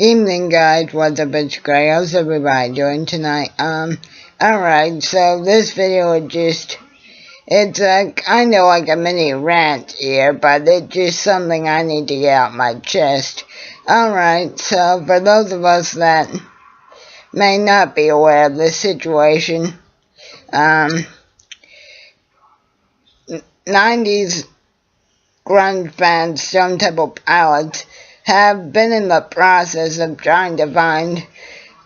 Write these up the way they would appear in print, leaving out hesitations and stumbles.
Evening, guys. What's up? It's Gray. How's everybody doing tonight? Alright, so this video it's kind of like a mini rant here, but it's just something I need to get out my chest. Alright, so for those of us that may not be aware of this situation, 90s grunge band Stone Temple Pilots have been in the process of trying to find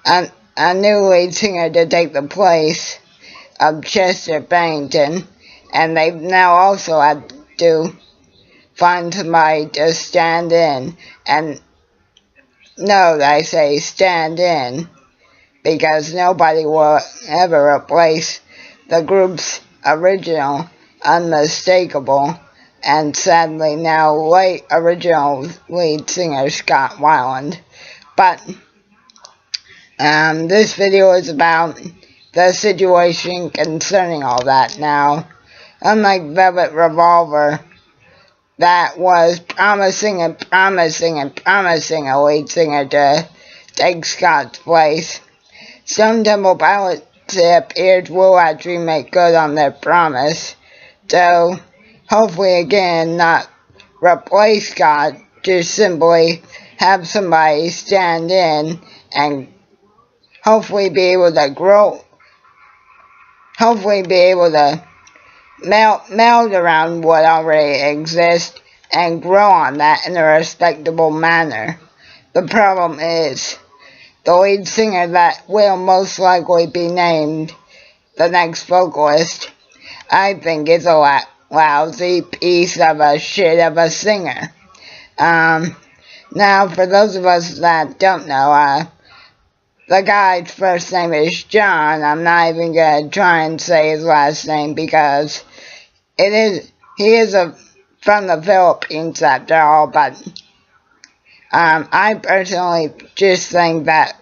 a new lead singer to take the place of Chester Bennington, and they've now also had to find somebody to stand in. And no, I say stand in, because nobody will ever replace the group's original, unmistakable, and sadly now late original lead singer Scott Weiland. But this video is about the situation concerning all that. Now, unlike Velvet Revolver, that was promising a lead singer to take Scott's place, Stone Temple Pilots, it appears, will actually make good on their promise. So, hopefully again, not replace Scott, just simply have somebody stand in and hopefully be able to grow, hopefully be able to meld around what already exists and grow on that in a respectable manner. The problem is, the lead singer that will most likely be named the next vocalist, I think is a lousy piece of a shit of a singer. Now, for those of us that don't know, the guy's first name is John. I'm not even gonna try and say his last name because he is from the Philippines after all, but I personally just think that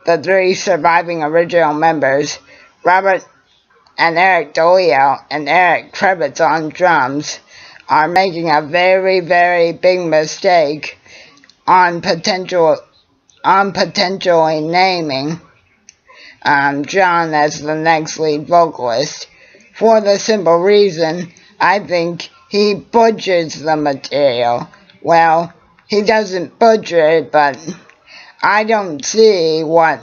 the three surviving original members, Robert and Eric DeLeo and Eric Krebitz on drums, are making a very, very big mistake on potentially naming John as the next lead vocalist, for the simple reason I think he butchers the material. Well, he doesn't butcher it, but I don't see what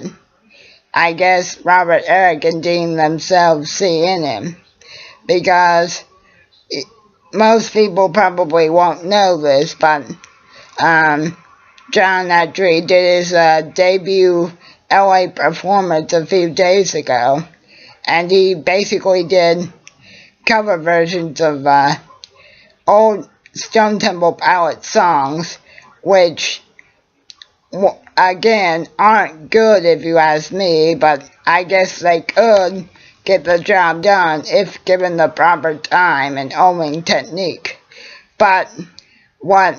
I guess Robert, Eric, and Dean themselves see in him, because most people probably won't know this, but John actually did his debut LA performance a few days ago, and he basically did cover versions of old Stone Temple Pilots songs, which again aren't good if you ask me, but I guess they could get the job done if given the proper time and owning technique. But what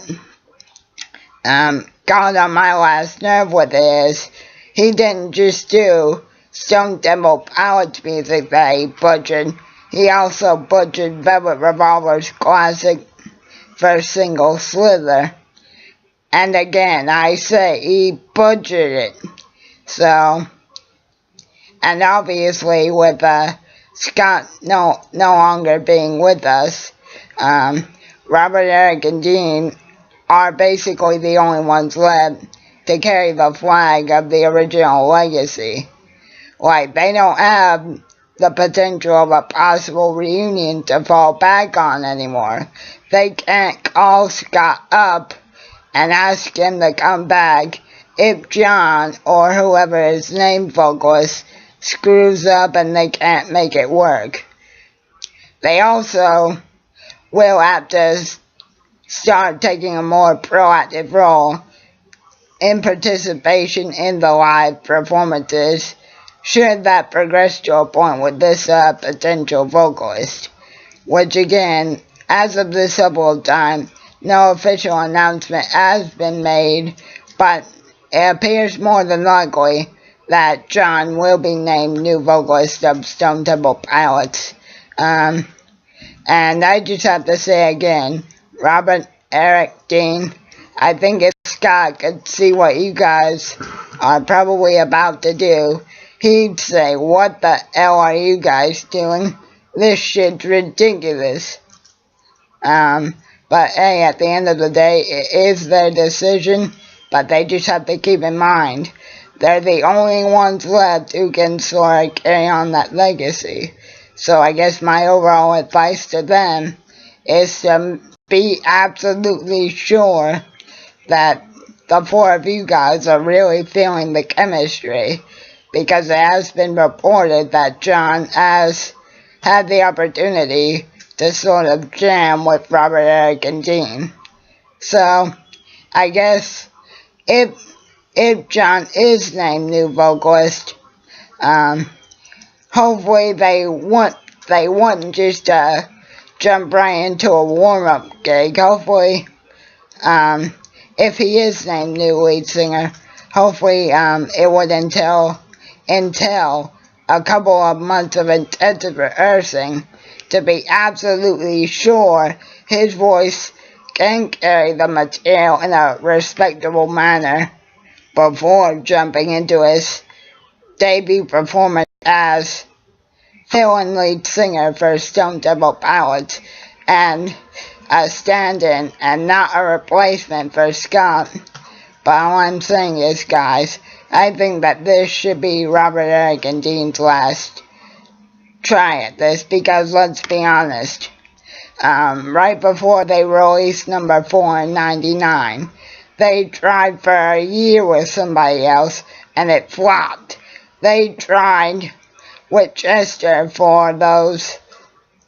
got on my last nerve with it is, he didn't just do Stone Temple Pilots music that he butchered, he also butchered Velvet Revolver's classic first single, Slither. And again, I say he butchered it. So, and obviously with Scott no longer being with us, Robert, Eric, and Dean are basically the only ones left to carry the flag of the original legacy. Like, they don't have the potential of a possible reunion to fall back on anymore. They can't call Scott up and ask him to come back if John, or whoever his named vocalist, screws up and they can't make it work. They also will have to start taking a more proactive role in participation in the live performances, should that progress to a point with this potential vocalist. Which again, as of this upload time, no official announcement has been made, but it appears more than likely that John will be named new vocalist of Stone Temple Pilots. And I just have to say again, Robert, Eric, Dean, I think if Scott could see what you guys are probably about to do, he'd say, what the hell are you guys doing? This shit's ridiculous. But hey, at the end of the day, it is their decision, but they just have to keep in mind, they're the only ones left who can sort of carry on that legacy. So I guess my overall advice to them is to be absolutely sure that the four of you guys are really feeling the chemistry, because it has been reported that John has had the opportunity to sort of jam with Robert, Eric, and Dean. So, I guess if John is named new vocalist, hopefully they wouldn't just jump right into a warm-up gig. Hopefully, if he is named new lead singer, hopefully it would entail a couple of months of intensive rehearsing to be absolutely sure his voice can carry the material in a respectable manner before jumping into his debut performance as fill-in lead singer for Stone Temple Pilots, and a stand-in and not a replacement for Scott. But all I'm saying is, guys, I think that this should be Robert, Eric, and Dean's last try at this, because let's be honest, right before they released number 4 in '99, they tried for a year with somebody else and it flopped. They tried with Chester for those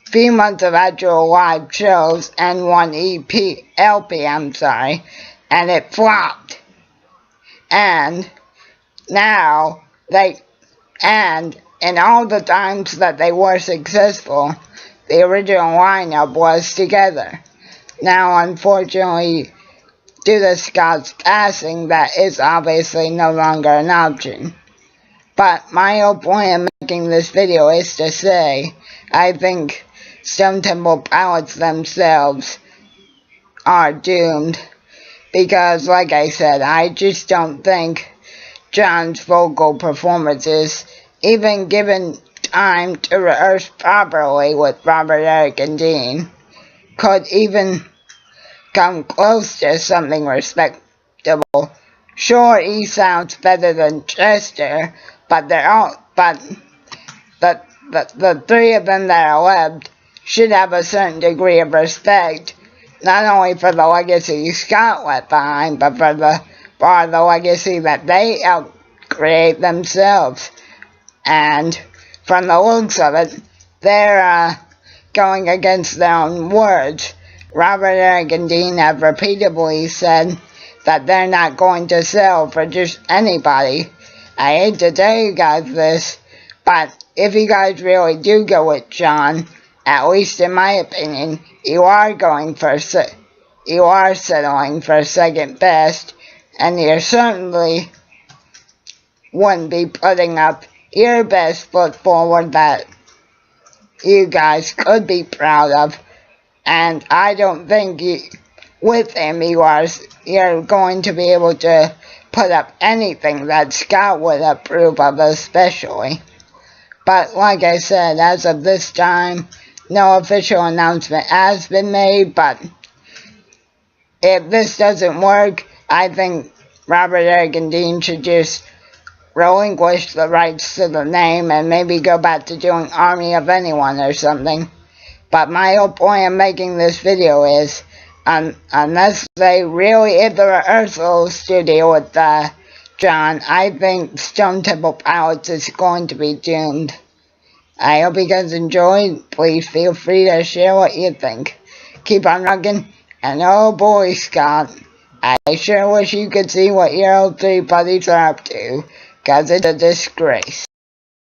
few months of actual live shows and one LP, and it flopped. And now in all the times that they were successful, the original lineup was together. Now, unfortunately, due to Scott's passing, that is obviously no longer an option. But my whole point of making this video is to say, I think Stone Temple Pilots themselves are doomed. Because, like I said, I just don't think John's vocal performances, even given time to rehearse properly with Robert, Eric, and Dean, could even come close to something respectable. Sure, he sounds better than Chester, but the three of them that are left should have a certain degree of respect, not only for the legacy Scott left behind, but for the legacy that they helped create themselves. And from the looks of it, they're going against their own words. Robert, Eric, and Dean have repeatedly said that they're not going to sell for just anybody. I hate to tell you guys this, but if you guys really do go with John, at least in my opinion, you are settling for second best, and you certainly wouldn't be putting up your best foot forward that you guys could be proud of. And I don't think with him you're going to be able to put up anything that Scott would approve of, especially. But like I said, as of this time, no official announcement has been made, but if this doesn't work, I think Robert, Eric, and Dean should just relinquish the rights to the name and maybe go back to doing Army of Anyone or something. But my whole point of making this video is, unless they really hit the rehearsal studio with John, I think Stone Temple Pilots is going to be doomed. I hope you guys enjoyed. Please feel free to share what you think. Keep on rocking, and oh boy, Scott, I sure wish you could see what your old three buddies are up to, 'cause it's a disgrace.